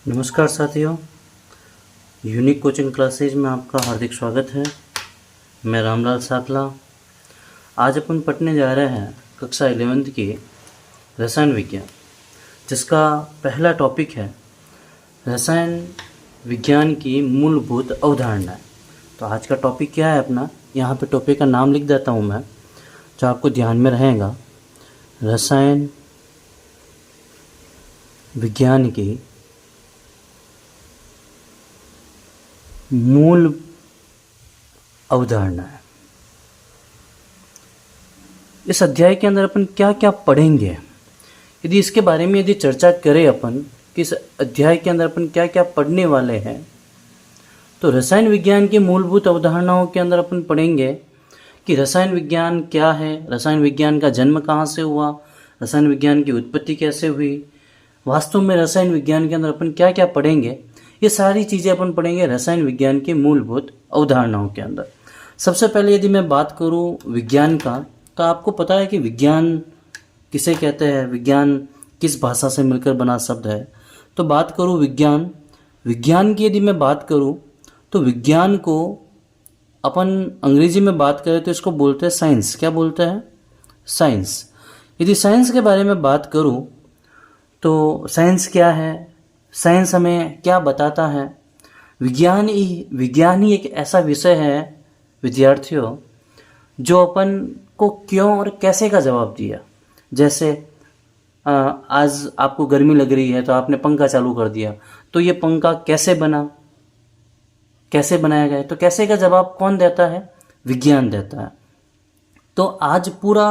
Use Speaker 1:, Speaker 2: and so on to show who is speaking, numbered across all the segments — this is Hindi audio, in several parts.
Speaker 1: नमस्कार साथियों, यूनिक कोचिंग क्लासेज में आपका हार्दिक स्वागत है। मैं रामलाल साकला। आज अपन पढ़ने जा रहे हैं कक्षा 11th की रसायन विज्ञान, जिसका पहला टॉपिक है रसायन विज्ञान की मूलभूत अवधारणाएं। तो आज का टॉपिक क्या है अपना, यहाँ पे टॉपिक का नाम लिख देता हूँ मैं, जो आपको ध्यान में रहेगा। रसायन विज्ञान की मूल अवधारणा है। इस अध्याय के अंदर अपन क्या क्या पढ़ेंगे, यदि इसके बारे में यदि चर्चा करें अपन कि इस अध्याय के अंदर अपन क्या क्या पढ़ने वाले हैं, तो रसायन विज्ञान की मूलभूत अवधारणाओं के अंदर अपन पढ़ेंगे कि रसायन विज्ञान क्या है, रसायन विज्ञान का जन्म कहाँ से हुआ, रसायन विज्ञान की उत्पत्ति कैसे हुई, वास्तव में रसायन विज्ञान के अंदर अपन क्या क्या पढ़ेंगे, ये सारी चीज़ें अपन पढ़ेंगे रसायन विज्ञान की मूलभूत अवधारणाओं के अंदर। सबसे पहले यदि मैं बात करूं विज्ञान का, तो आपको पता है कि विज्ञान किसे कहते हैं, विज्ञान किस भाषा से मिलकर बना शब्द है। तो बात करूं विज्ञान की यदि मैं बात करूं, तो विज्ञान को अपन अंग्रेजी में बात करें तो इसको बोलते हैं साइंस। क्या बोलते हैं? साइंस। यदि साइंस के बारे में बात करूं तो साइंस क्या है, साइंस हमें क्या बताता है। विज्ञान ही एक ऐसा विषय है विद्यार्थियों, जो अपन को क्यों और कैसे का जवाब दिया। जैसे आज आपको गर्मी लग रही है तो आपने पंखा चालू कर दिया, तो ये पंखा कैसे बना, कैसे बनाया गया, तो कैसे का जवाब कौन देता है? विज्ञान देता है। तो आज पूरा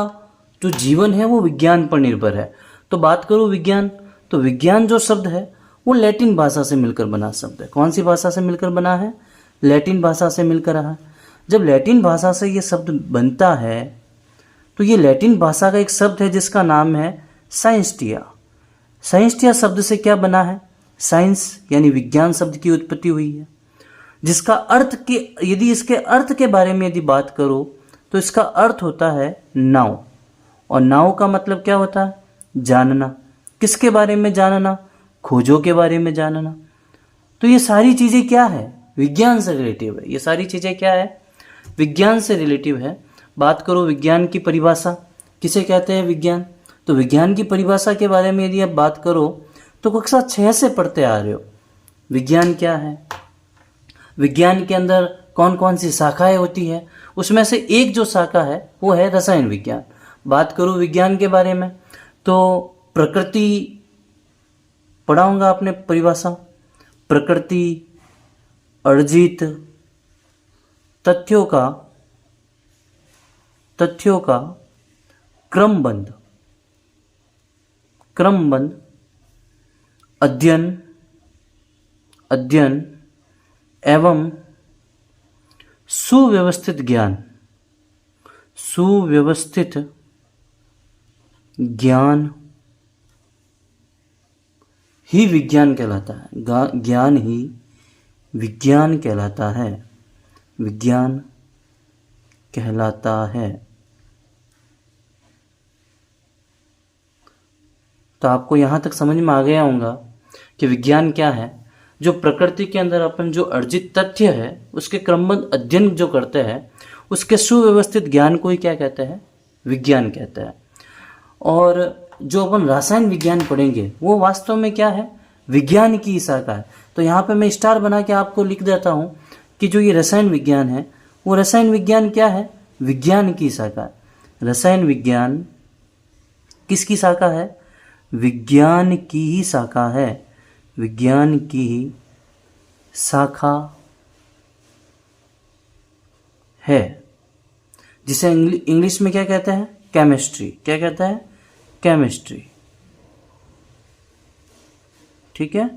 Speaker 1: जो जीवन है वो विज्ञान पर निर्भर है। तो बात करूं विज्ञान, तो विज्ञान जो शब्द है वो लैटिन भाषा से मिलकर बना शब्द है। कौन सी भाषा से मिलकर बना है? लैटिन भाषा से मिलकर रहा है। जब लैटिन भाषा से ये शब्द बनता है तो ये लैटिन भाषा का एक शब्द है जिसका नाम है साइंसटिया। साइंसटिया शब्द से क्या बना है? साइंस यानी विज्ञान शब्द की उत्पत्ति हुई है, जिसका अर्थ के यदि इसके अर्थ के बारे में यदि बात करो तो इसका अर्थ होता है नाव। और नाव का मतलब क्या होता है? जानना। किसके बारे में जानना? खोजों के बारे में जानना। तो ये सारी चीज़ें क्या है? विज्ञान से रिलेटिव है। ये सारी चीज़ें क्या है? विज्ञान से रिलेटिव है। बात करो विज्ञान की परिभाषा, किसे कहते हैं विज्ञान। तो विज्ञान की परिभाषा के बारे में यदि आप बात करो तो कक्षा 6 से पढ़ते आ रहे हो। विज्ञान क्या है, विज्ञान के अंदर कौन कौन सी शाखाएं होती है, उसमें से एक जो शाखा है वो है रसायन विज्ञान। बात करूँ विज्ञान के बारे में तो प्रकृति पढ़ाऊंगा आपने परिभाषा। प्रकृति अर्जित तथ्यों का क्रमबद्ध अध्ययन एवं सुव्यवस्थित ज्ञान ही विज्ञान कहलाता है। ज्ञान ही विज्ञान कहलाता है। विज्ञान कहलाता है। तो आपको यहाँ तक समझ में आ गया होगा कि विज्ञान क्या है। जो प्रकृति के अंदर अपन जो अर्जित तथ्य है उसके क्रमबद्ध अध्ययन जो करते हैं, उसके सुव्यवस्थित ज्ञान को ही क्या कहते हैं? विज्ञान कहते हैं। और जो अपन रसायन विज्ञान पढ़ेंगे वो वास्तव में क्या है? विज्ञान की शाखा है। तो यहाँ पे मैं स्टार बना के आपको लिख देता हूँ कि जो ये रसायन विज्ञान है वो रसायन विज्ञान क्या है? विज्ञान की शाखा है। रसायन विज्ञान किसकी शाखा है? विज्ञान की ही शाखा है। विज्ञान की ही शाखा है, जिसे इंग्लिश में क्या कहते हैं? केमिस्ट्री। क्या कहता है? केमिस्ट्री। ठीक है,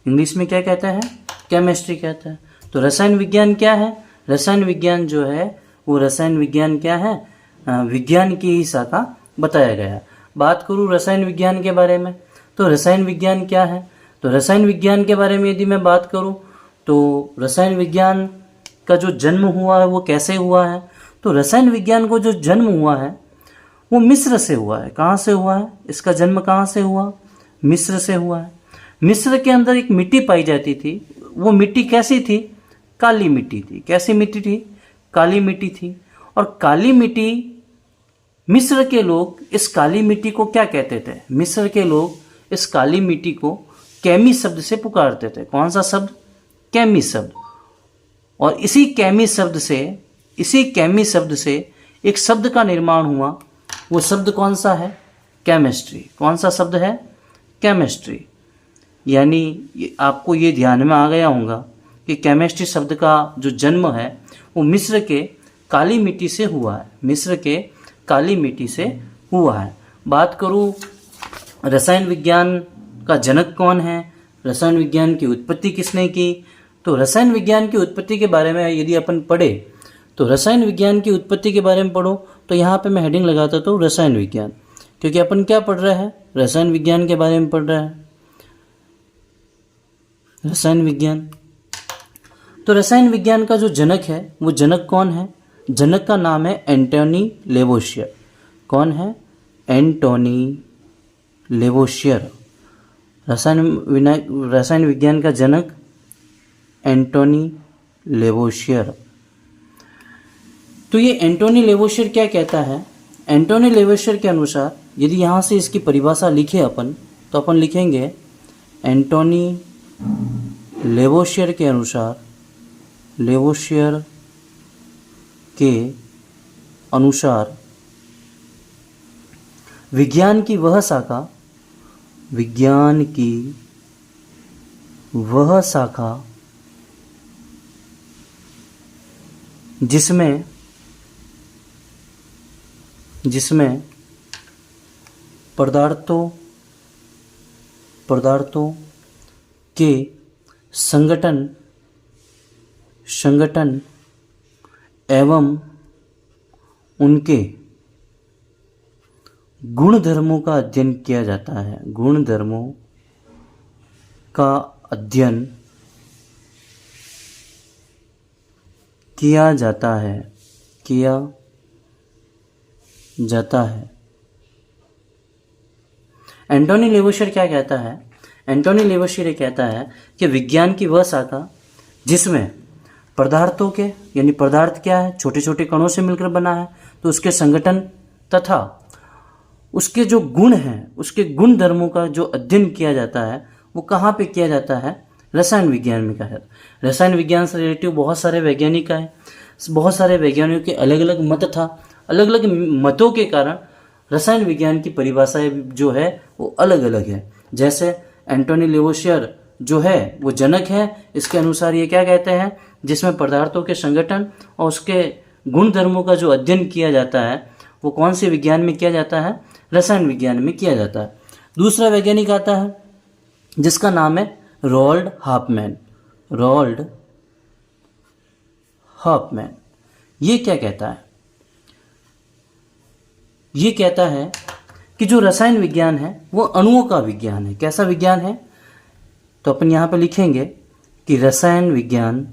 Speaker 1: इंग्लिश में क्या कहते हैं? केमिस्ट्री कहता है। तो रसायन विज्ञान क्या है? रसायन विज्ञान जो है वो रसायन विज्ञान क्या है? विज्ञान की ही शाखा बताया गया है। बात करूँ रसायन विज्ञान के बारे में, तो रसायन विज्ञान क्या है? तो रसायन विज्ञान के बारे में यदि मैं बात करूँ तो रसायन विज्ञान का जो जन्म हुआ है वो कैसे हुआ है? तो रसायन विज्ञान को जो जन्म हुआ है वो मिस्र से हुआ है। कहाँ से हुआ है? इसका जन्म कहाँ से हुआ? मिस्र से हुआ है। मिस्र के अंदर एक मिट्टी पाई जाती थी। वो मिट्टी कैसी थी? काली मिट्टी थी। कैसी मिट्टी थी? काली मिट्टी थी। और काली मिट्टी, मिस्र के लोग इस काली मिट्टी को क्या कहते थे? मिस्र के लोग इस काली मिट्टी को कैमी शब्द से पुकारते थे। कौन सा शब्द? कैमी शब्द। और इसी कैमी शब्द से एक शब्द का निर्माण हुआ। वो शब्द कौन सा है? केमिस्ट्री। कौन सा शब्द है? केमिस्ट्री। यानी आपको ये ध्यान में आ गया होगा कि केमिस्ट्री शब्द का जो जन्म है वो मिस्र के काली मिट्टी से हुआ है। मिस्र के काली मिट्टी से हुआ है। बात करूँ रसायन विज्ञान का जनक कौन है, रसायन विज्ञान की उत्पत्ति किसने की, तो रसायन विज्ञान की उत्पत्ति के बारे में यदि अपन पढ़े तो रसायन विज्ञान की उत्पत्ति के बारे में पढ़ो तो यहाँ पे मैं हेडिंग लगाता तो रसायन विज्ञान, क्योंकि अपन क्या पढ़ रहे हैं? रसायन विज्ञान के बारे में पढ़ रहे हैं। रसायन विज्ञान, तो रसायन विज्ञान का जो जनक है वो जनक कौन है? जनक का नाम है एंटोनी लेवोशियर। कौन है? एंटोनी लेवोशियर। रसायन विज्ञान का जनक एंटोनी लेवोशियर। तो ये एंटोनी लेवोशियर क्या कहता है? एंटोनी लेवोशियर के अनुसार यदि यहाँ से इसकी परिभाषा लिखे अपन तो अपन लिखेंगे एंटोनी लेवोशियर के अनुसार, लेवोशियर के अनुसार विज्ञान की वह शाखा जिसमें पदार्थों के संगठन एवं उनके गुणधर्मों का अध्ययन किया जाता है। गुणधर्मों का अध्ययन किया जाता है। एंटोनी लेवोशियर क्या कहता है? एंटोनी लेवोशियर कहता है कि विज्ञान की वह शाखा जिसमें पदार्थों के, यानी पदार्थ क्या है? छोटे छोटे कणों से मिलकर बना है, तो उसके संगठन तथा उसके जो गुण हैं, उसके गुण धर्मों का जो अध्ययन किया जाता है वो कहाँ पे किया जाता है? रसायन विज्ञान में किया जाता है। रसायन विज्ञान से रिलेटिव बहुत सारे वैज्ञानिक आए, बहुत सारे वैज्ञानिकों के अलग अलग मत था। अलग अलग मतों के कारण रसायन विज्ञान की परिभाषाएं जो है वो अलग अलग है। जैसे एंटोनी लेवोशियर जो है वो जनक है, इसके अनुसार ये क्या कहते हैं? जिसमें पदार्थों के संगठन और उसके गुण धर्मों का जो अध्ययन किया जाता है वो कौन से विज्ञान में किया जाता है? रसायन विज्ञान में किया जाता है। दूसरा वैज्ञानिक आता है जिसका नाम है रोल्ड हॉफमैन। रोल्ड हॉफमैन ये क्या कहता है? ये कहता है कि जो रसायन विज्ञान है वो अणुओं का विज्ञान है। कैसा विज्ञान है? तो अपन यहाँ पे लिखेंगे कि रसायन विज्ञान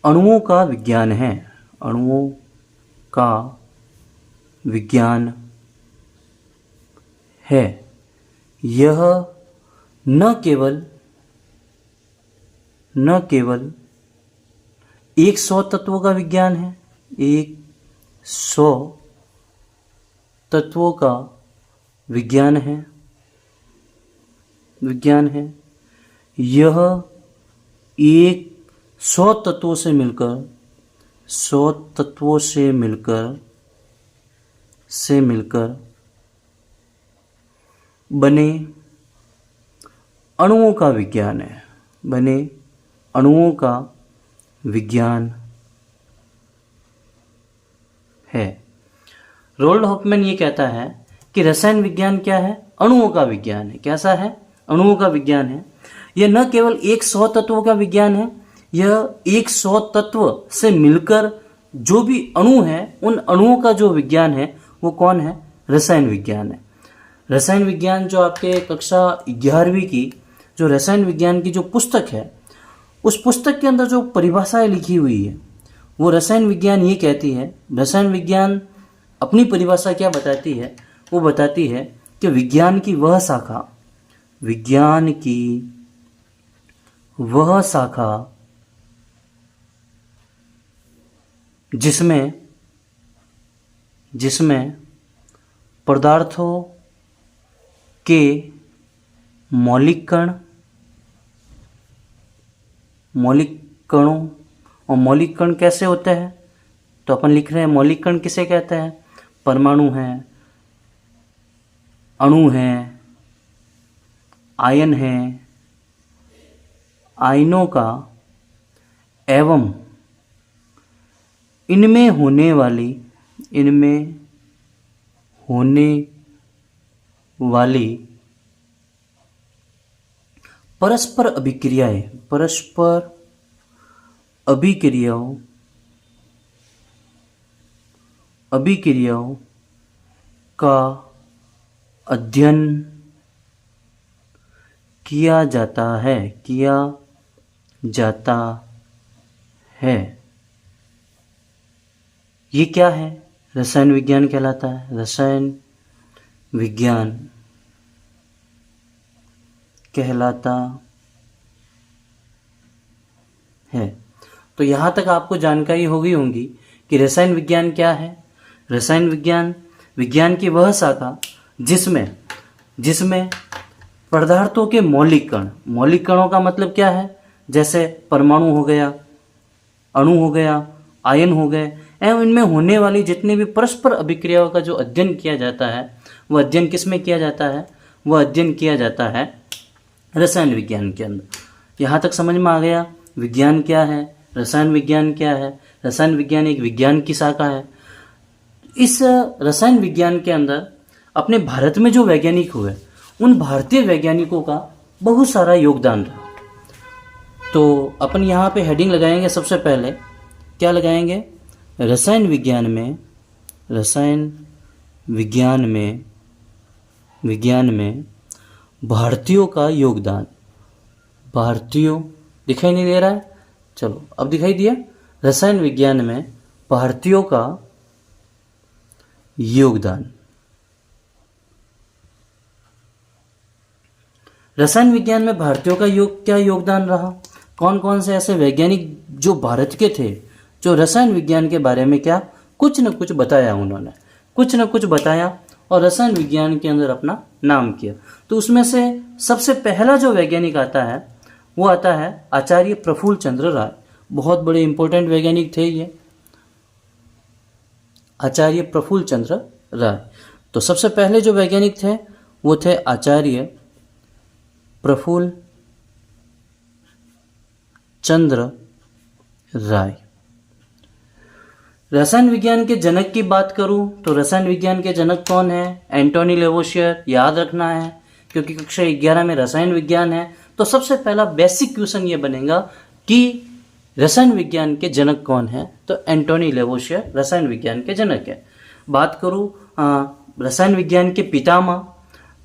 Speaker 1: अणुओं का विज्ञान है। अणुओं का विज्ञान है। यह न केवल 100 तत्वों का विज्ञान है, 100 तत्वों का विज्ञान है। यह 100 तत्वों से मिलकर बने अणुओं का विज्ञान है। रोल्ड हॉफमैन ये कहता है कि रसायन विज्ञान क्या है? अणुओं का विज्ञान है। कैसा है? अणुओं का विज्ञान है। यह न केवल 100 तत्वों का विज्ञान है, यह 100 तत्व से मिलकर जो भी अणु है उन अणुओं का जो विज्ञान है वो कौन है? रसायन विज्ञान है। रसायन विज्ञान जो आपके कक्षा 11वीं की जो रसायन विज्ञान की जो पुस्तक है उस पुस्तक के अंदर जो परिभाषाएं लिखी हुई है वो रसायन विज्ञान ये कहती है, रसायन विज्ञान अपनी परिभाषा क्या बताती है? वो बताती है कि विज्ञान की वह शाखा, विज्ञान की वह शाखा जिसमें पदार्थों के मौलिक कणों, और मौलिक कण कैसे होते हैं, तो अपन लिख रहे हैं मौलिक कण किसे कहते हैं, परमाणु हैं, अणु हैं, आयन हैं, आयनों का एवं इनमें होने वाली परस्पर अभिक्रियाओं का अध्ययन किया जाता है। ये क्या है, रसायन विज्ञान कहलाता है। रसायन विज्ञान कहलाता है। तो यहाँ तक आपको जानकारी हो गई होगी कि रसायन विज्ञान क्या है। रसायन विज्ञान की वह शाखा जिसमें पदार्थों के मौलिक कणों का मतलब क्या है, जैसे परमाणु हो गया, अणु हो गया, आयन हो गए, एवं इनमें होने वाली जितनी भी परस्पर अभिक्रियाओं का जो अध्ययन किया जाता है, वह अध्ययन किस में किया जाता है, वह अध्ययन किया जाता है रसायन विज्ञान के अंदर। यहाँ तक समझ में आ गया विज्ञान क्या है, रसायन विज्ञान क्या है। रसायन विज्ञान एक विज्ञान की शाखा है। इस रसायन विज्ञान के अंदर अपने भारत में जो वैज्ञानिक हुए, उन भारतीय वैज्ञानिकों का बहुत सारा योगदान रहा। तो अपन यहाँ पे हेडिंग लगाएंगे, सबसे पहले क्या लगाएंगे, रसायन विज्ञान में भारतीयों का योगदान। भारतीयों दिखाई नहीं दे रहा है, चलो अब दिखाई दिया। रसायन विज्ञान में भारतीयों का योगदान। रसायन विज्ञान में भारतीयों का क्या योगदान रहा, कौन कौन से ऐसे वैज्ञानिक जो भारत के थे, जो रसायन विज्ञान के बारे में क्या कुछ न कुछ बताया, उन्होंने कुछ न कुछ बताया और रसायन विज्ञान के अंदर अपना नाम किया। तो उसमें से सबसे पहला जो वैज्ञानिक आता है वो आता है आचार्य प्रफुल्ल चंद्र राय। बहुत बड़े इंपॉर्टेंट वैज्ञानिक थे ये, आचार्य प्रफुल्ल चंद्र राय। तो सबसे पहले जो वैज्ञानिक थे वो थे आचार्य प्रफुल्ल चंद्र राय। रसायन विज्ञान के जनक की बात करूं तो रसायन विज्ञान के जनक कौन है, एंटोनी लेवोशियर। याद रखना है क्योंकि कक्षा 11 में रसायन विज्ञान है। तो सबसे पहला बेसिक क्वेश्चन ये बनेगा कि रसायन विज्ञान के जनक कौन है, तो एंटोनी लेवोशियर रसायन विज्ञान के जनक है। बात करूं रसायन विज्ञान के पितामह,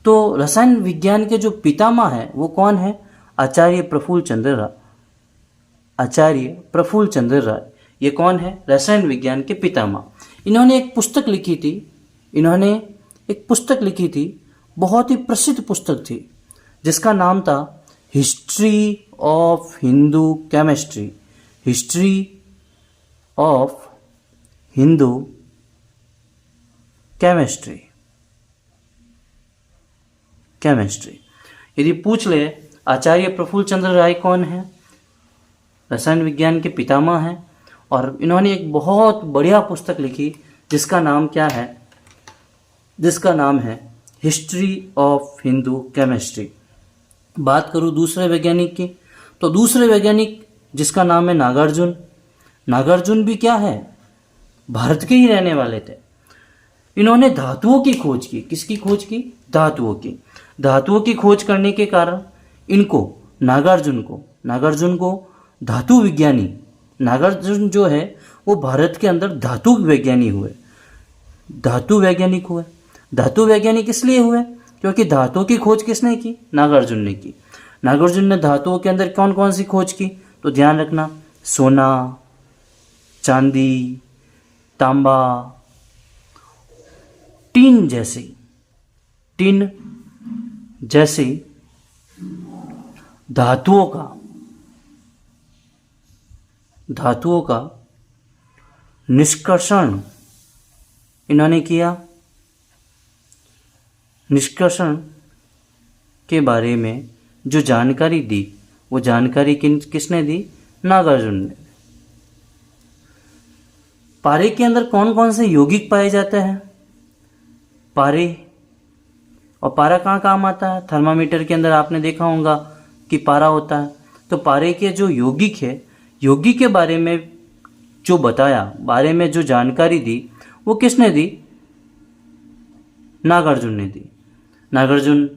Speaker 1: तो रसायन विज्ञान के जो पितामह है वो कौन है, आचार्य प्रफुल्ल चंद्र राय। आचार्य प्रफुल्ल चंद्र राय ये कौन है, रसायन विज्ञान के पितामह। इन्होंने एक पुस्तक लिखी थी, बहुत ही प्रसिद्ध पुस्तक थी, जिसका नाम था history of Hindu chemistry. History of Hindu chemistry. यदि पूछ ले आचार्य प्रफुल्ल चंद्र राय कौन है, रसायन विज्ञान के पितामह हैं, और इन्होंने एक बहुत बढ़िया पुस्तक लिखी जिसका नाम क्या है, जिसका नाम है हिस्ट्री ऑफ हिंदू केमिस्ट्री। बात करूं दूसरे वैज्ञानिक की, तो दूसरे वैज्ञानिक जिसका नाम है नागार्जुन। नागार्जुन भी क्या है, भारत के ही रहने वाले थे। इन्होंने धातुओं की खोज की। किसकी खोज की, धातुओं की खोज करने के कारण इनको नागार्जुन को धातु विज्ञानी, नागार्जुन जो है वो भारत के अंदर धातु वैज्ञानिक हुए। धातु वैज्ञानिक इसलिए हुए क्योंकि धातुओं की खोज किसने की, नागार्जुन ने की। नागार्जुन ने धातुओं के अंदर कौन कौन सी खोज की, तो ध्यान रखना, सोना, चांदी, तांबा, टीन जैसी टिन जैसी धातुओं का निष्कर्षण इन्होंने किया। निष्कर्षण के बारे में जो जानकारी दी वो जानकारी किसने दी? नागार्जुन ने। पारे के अंदर कौन कौन से यौगिक पाए जाते हैं? पारे, और पारा कहाँ काम आता है? थर्मामीटर के अंदर आपने देखा होगा कि पारा होता है। तो पारे के जो यौगिक है, यौगिक के बारे में जो बताया, बारे में जो जानकारी दी वो किसने दी? नागार्जुन ने दी। नागार्जुन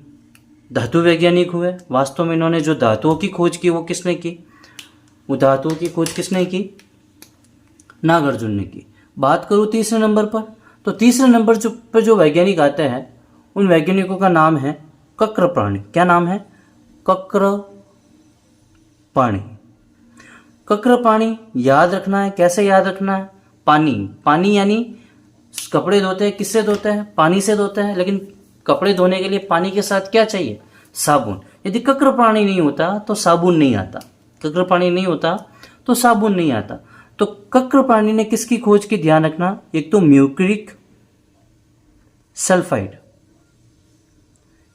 Speaker 1: धातु वैज्ञानिक हुए। वास्तव में इन्होंने जो धातुओं की खोज की वो किसने की? वो धातुओं की खोज किसने की? नागार्जुन ने की। बात करूँ तीसरे नंबर पर, तो तीसरे नंबर पर जो वैज्ञानिक आते हैं उन वैज्ञानिकों का नाम है कक्रपाणि। क्या नाम है? कक्रपाणि। कक्रपाणि याद रखना है। कैसे याद रखना है? पानी यानी कपड़े धोते हैं, किससे धोते हैं? पानी से धोते हैं। लेकिन कपड़े धोने के लिए पानी के साथ क्या चाहिए? साबुन। यदि कक्रपाणि नहीं होता तो साबुन नहीं आता। कक्रपाणि नहीं होता तो साबुन नहीं आता। तो कक्रपाणि ने किसकी खोज की? ध्यान रखना, एक तो म्यूक्रिक सल्फाइड,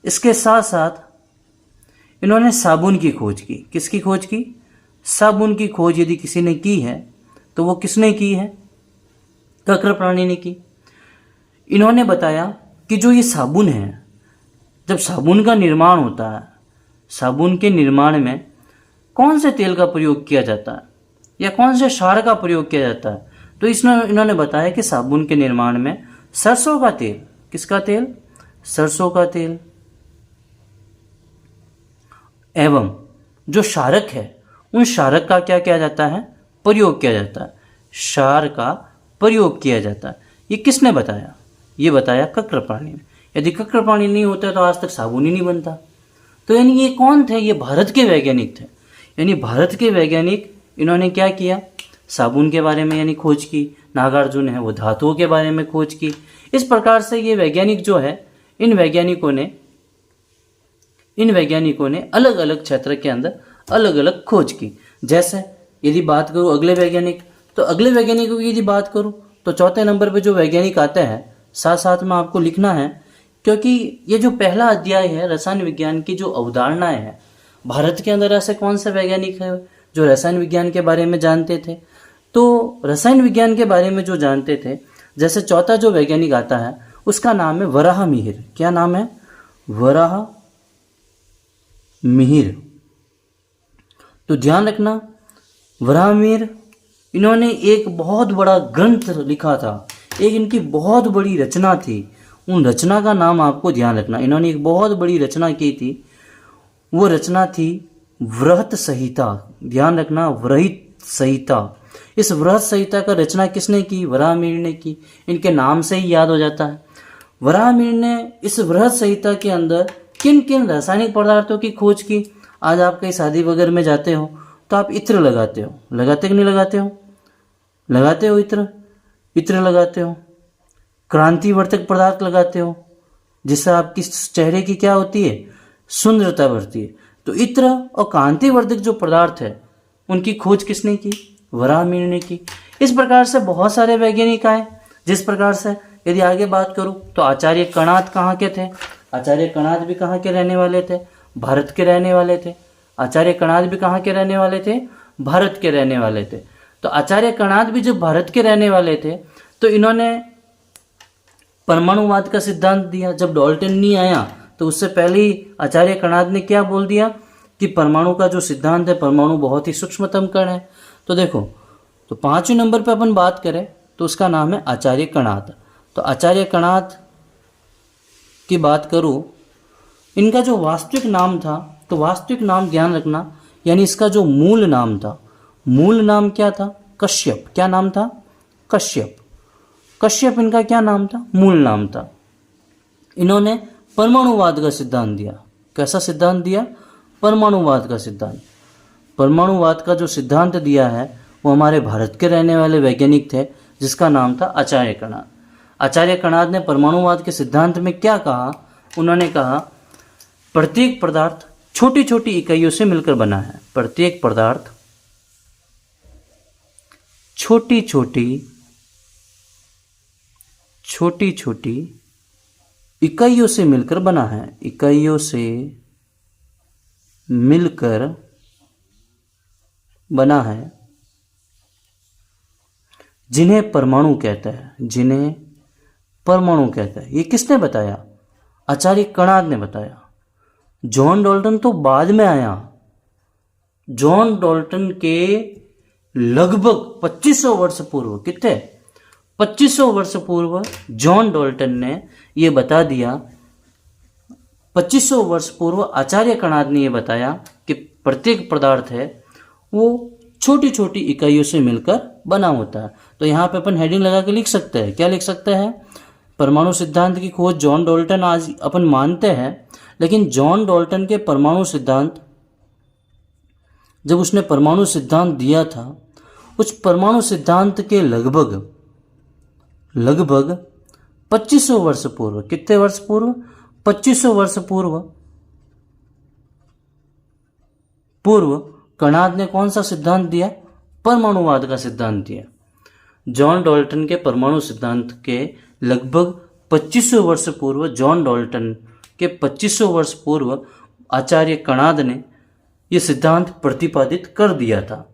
Speaker 1: इसके साथ साथ इन्होंने साबुन की खोज की। किसकी खोज की? साबुन की खोज यदि किसी ने की है तो वो किसने की है? कक्रपाणि ने की। इन्होंने बताया कि जो ये साबुन है, जब साबुन का निर्माण होता है, साबुन के निर्माण में कौन से तेल का प्रयोग किया जाता है या कौन से क्षार का प्रयोग किया जाता है? तो इन्होंने बताया कि साबुन के निर्माण में सरसों का तेल। किसका तेल? सरसों का तेल। एवं जो क्षारक है उन क्षारक का क्या किया जाता है? प्रयोग किया जाता है। क्षार का प्रयोग किया जाता है। ये किसने बताया? ये बताया कक्रपाणि ने। यदि कक्रपाणि नहीं होता तो आज तक साबुन ही नहीं बनता। तो यानी ये कौन थे? ये भारत के वैज्ञानिक थे। यानी भारत के वैज्ञानिक, इन्होंने क्या किया? साबुन के बारे में यानी खोज की। नागार्जुन है वो धातुओं के बारे में खोज की। इस प्रकार से ये वैज्ञानिक जो है, इन वैज्ञानिकों ने अलग अलग क्षेत्र के अंदर अलग अलग खोज की। जैसे यदि बात करूँ अगले वैज्ञानिक, तो अगले वैज्ञानिकों की यदि बात करूँ तो चौथे नंबर पे जो वैज्ञानिक आते हैं, साथ साथ में आपको लिखना है, क्योंकि ये जो पहला अध्याय है रसायन विज्ञान की जो अवधारणाएं हैं, भारत के अंदर ऐसे कौन से वैज्ञानिक हैं जो रसायन विज्ञान के बारे में जानते थे? तो रसायन विज्ञान के बारे में जो जानते थे, जैसे चौथा जो वैज्ञानिक आता है उसका नाम है वराहमिहिर। क्या नाम है? वराहमिहिर। तो ध्यान रखना, वराहमिहिर, इन्होंने एक बहुत बड़ा ग्रंथ लिखा था। एक इनकी बहुत बड़ी रचना थी। उन रचना का नाम आपको ध्यान रखना। इन्होंने एक बहुत बड़ी रचना की थी। वो रचना थी वृहत संहिता। ध्यान रखना, वृहत संहिता। इस वृहत संहिता का रचना किसने की? वराहमिहिर ने की। इनके नाम से ही याद हो जाता है। वराहमिहिर ने इस वृहत संहिता के अंदर किन किन रासायनिक पदार्थों की खोज की? आज आप कहीं शादी वगैरह में जाते हो तो आप इत्र लगाते हो। लगाते कि नहीं लगाते हो? लगाते हो इत्र लगाते हो। क्रांतिवर्धक पदार्थ लगाते हो, जिससे आपकी चेहरे की क्या होती है? सुंदरता बढ़ती है। तो इत्र और क्रांतिवर्धक जो पदार्थ है उनकी खोज किसने की? वराहमिहिर ने की। इस प्रकार से बहुत सारे वैज्ञानिक आए। जिस प्रकार से यदि आगे बात करूं तो आचार्य कणाद कहाँ के थे? आचार्य कणाद भी कहाँ के रहने वाले थे? भारत के रहने वाले थे। आचार्य कणाद भी कहाँ के रहने वाले थे? भारत के रहने वाले थे। तो आचार्य कणाद भी जब भारत के रहने वाले थे तो इन्होंने परमाणुवाद का सिद्धांत दिया। जब डाल्टन नहीं आया तो उससे पहले ही आचार्य कणाद ने क्या बोल दिया कि परमाणु का जो सिद्धांत है, परमाणु बहुत ही सूक्ष्मतम कण है। तो देखो, तो 5वें नंबर पर अपन बात करें तो उसका नाम है आचार्य कणाद। तो आचार्य कणाद की बात करूं, इनका जो वास्तविक नाम था, तो वास्तविक नाम ध्यान रखना, यानी इसका जो मूल नाम था, मूल नाम क्या था? कश्यप। क्या नाम था? कश्यप। कश्यप इनका क्या नाम था? मूल नाम था। इन्होंने परमाणुवाद का सिद्धांत दिया। कैसा सिद्धांत दिया? परमाणुवाद का सिद्धांत। परमाणुवाद का जो सिद्धांत दिया है वो हमारे भारत के रहने वाले वैज्ञानिक थे, जिसका नाम था आचार्य कणाद। आचार्य कणाद ने परमाणुवाद के सिद्धांत में क्या कहा? उन्होंने कहा प्रत्येक पदार्थ छोटी छोटी इकाइयों से मिलकर बना है। प्रत्येक पदार्थ छोटी छोटी इकाइयों से मिलकर बना है। इकाइयों से मिलकर बना है, जिन्हें परमाणु कहता है। जिन्हें परमाणु कहता है। ये किसने बताया? आचार्य कणाद ने बताया। जॉन डाल्टन तो बाद में आया। जॉन डाल्टन के लगभग 2500 वर्ष पूर्व, कितने 2500 वर्ष पूर्व जॉन डाल्टन ने ये बता दिया। 2500 वर्ष पूर्व आचार्य कणाद ने ये बताया कि प्रत्येक पदार्थ है वो छोटी छोटी इकाइयों से मिलकर बना होता है। तो यहाँ पे अपन हेडिंग लगा के लिख सकते हैं। क्या लिख सकते हैं? परमाणु सिद्धांत की खोज जॉन डाल्टन आज अपन मानते हैं, लेकिन जॉन डाल्टन के परमाणु सिद्धांत, जब उसने परमाणु सिद्धांत दिया था, उस परमाणु सिद्धांत के लगभग 2500 वर्ष पूर्व, कितने वर्ष पूर्व? 2500 वर्ष पूर्व कणाद ने कौन सा सिद्धांत दिया? परमाणुवाद का सिद्धांत दिया। जॉन डाल्टन के परमाणु सिद्धांत के लगभग 2500 वर्ष पूर्व, जॉन डाल्टन के 2500 वर्ष पूर्व आचार्य कणाद ने यह सिद्धांत प्रतिपादित कर दिया था।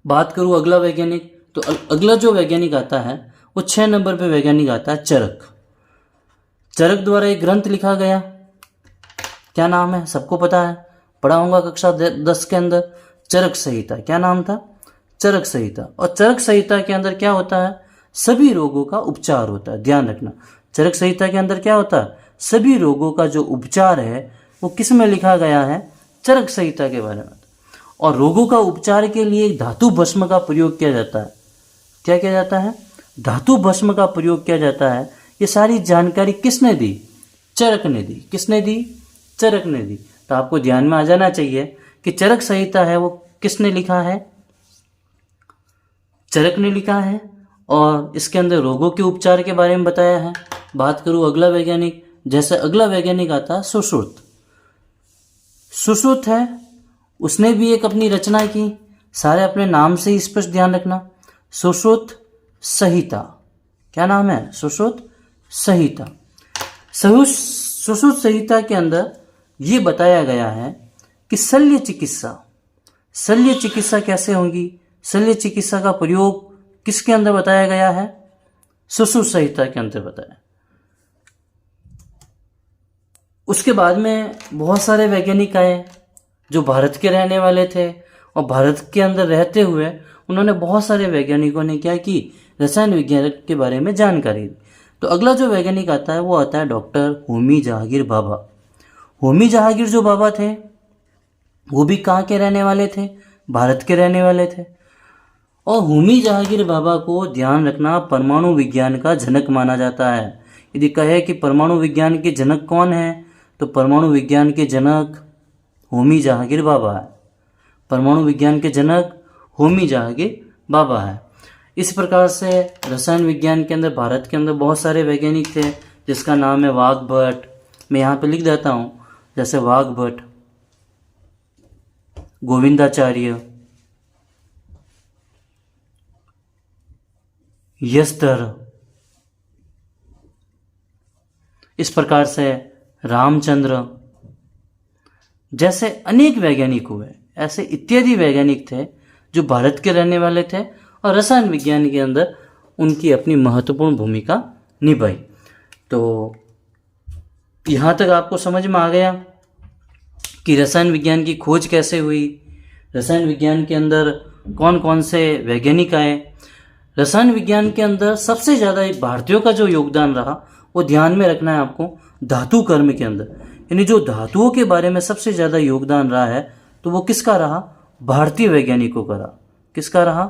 Speaker 1: बात करूं अगला वैज्ञानिक, तो अगला जो वैज्ञानिक आता है वो 6 नंबर पे वैज्ञानिक आता है चरक। चरक द्वारा एक ग्रंथ लिखा गया। क्या नाम है? सबको पता है, पढ़ा होगा कक्षा 10 के अंदर। चरक संहिता। क्या नाम था? चरक संहिता। और चरक संहिता के अंदर क्या होता है? सभी रोगों का उपचार होता है। ध्यान रखना, चरक संहिता के अंदर क्या होता है? सभी रोगों का जो उपचार है वो किस में लिखा गया है? चरक संहिता के बारे में। और रोगों का उपचार के लिए धातु भस्म का प्रयोग किया जाता है। क्या किया जाता है? धातु भस्म का प्रयोग किया जाता है। ये सारी जानकारी किसने दी? चरक ने दी। किसने दी? चरक ने दी। तो आपको ध्यान में आ जाना चाहिए कि चरक संहिता है वो किसने लिखा है? चरक ने लिखा है। और इसके अंदर रोगों के उपचार के बारे में बताया है। बात करूं अगला वैज्ञानिक, जैसे अगला वैज्ञानिक आता है सुश्रुत। सुश्रुत है, उसने भी एक अपनी रचना की। सारे अपने नाम से ही स्पष्ट ध्यान रखना। सुश्रुत संहिता। क्या नाम है? सुश्रुत संहिता। सुश्रुत संहिता के अंदर ये बताया गया है कि शल्य चिकित्सा कैसे होगी। शल्य चिकित्सा का प्रयोग किसके अंदर बताया गया है? सुश्रुत संहिता के अंदर बताया। उसके बाद में बहुत सारे वैज्ञानिक आए जो भारत के रहने वाले थे, और भारत के अंदर रहते हुए उन्होंने बहुत सारे वैज्ञानिकों ने क्या की? रसायन विज्ञान के बारे में जानकारी दी। तो अगला जो वैज्ञानिक आता है वो आता है डॉक्टर होमी जहांगीर भाभा। होमी जहांगीर जो बाबा थे वो भी कहाँ के रहने वाले थे? भारत के रहने वाले थे। और होमी जहांगीर बाबा को ध्यान रखना, परमाणु विज्ञान का जनक माना जाता है। यदि कहे कि परमाणु विज्ञान के जनक कौन है, तो परमाणु विज्ञान के जनक होमी जहांगीर बाबा है। परमाणु विज्ञान के जनक होमी जहांगीर बाबा है। इस प्रकार से रसायन विज्ञान के अंदर भारत के अंदर बहुत सारे वैज्ञानिक थे, जिसका नाम है वाघभट्ट। मैं यहाँ पे लिख देता हूँ, जैसे वाघभट्ट, गोविंदाचार्य, यशधर, इस प्रकार से रामचंद्र, जैसे अनेक वैज्ञानिक हुए। ऐसे इत्यादि वैज्ञानिक थे जो भारत के रहने वाले थे और रसायन विज्ञान के अंदर उनकी अपनी महत्वपूर्ण भूमिका निभाई। तो यहाँ तक आपको समझ में आ गया कि रसायन विज्ञान की खोज कैसे हुई, रसायन विज्ञान के अंदर कौन कौन से वैज्ञानिक आए। रसायन विज्ञान के अंदर सबसे ज़्यादा भारतीयों का जो योगदान रहा वो ध्यान में रखना है आपको। धातु कर्म के अंदर, यानी जो धातुओं के बारे में सबसे ज़्यादा योगदान रहा है, तो वो किसका रहा? भारतीय वैज्ञानिकों का रहा। किसका रहा?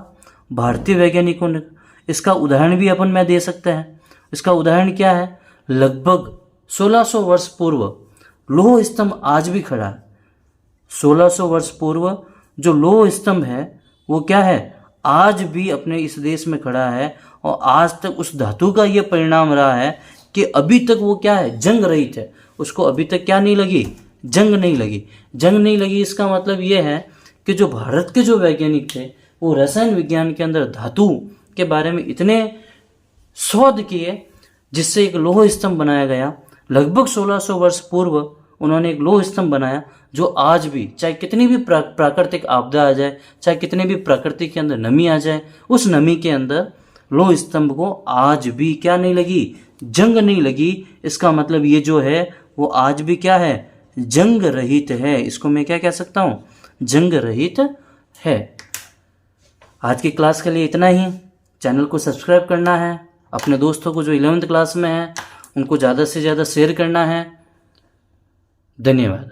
Speaker 1: भारतीय वैज्ञानिकों ने। इसका उदाहरण भी अपन में दे सकते हैं। इसका उदाहरण क्या है? लगभग 1600 वर्ष पूर्व लौह स्तंभ आज भी खड़ा है। 1600 वर्ष पूर्व जो लौह स्तंभ है वो क्या है? आज भी अपने इस देश में खड़ा है। और आज तक उस धातु का ये परिणाम रहा है कि अभी तक वो क्या है, जंग रहित है, उसको अभी तक क्या नहीं लगी, जंग नहीं लगी। जंग नहीं लगी इसका मतलब ये है कि जो भारत के जो वैज्ञानिक थे वो रसायन विज्ञान के अंदर धातु के बारे में इतने शोध किए जिससे एक लौह स्तंभ बनाया गया। लगभग 1600 वर्ष पूर्व उन्होंने एक लौह स्तंभ बनाया जो आज भी, चाहे कितनी भी प्राकृतिक आपदा आ जाए, चाहे कितने भी प्रकृति के अंदर नमी आ जाए, उस नमी के अंदर लौह स्तंभ को आज भी क्या नहीं लगी, जंग नहीं लगी। इसका मतलब ये जो है वो आज भी क्या है, जंग रहित है। इसको मैं क्या कह सकता हूँ, जंग रहित है। आज की क्लास के लिए इतना ही। चैनल को सब्सक्राइब करना है, अपने दोस्तों को जो 11th क्लास में है उनको ज़्यादा से ज़्यादा शेयर करना है। धन्यवाद।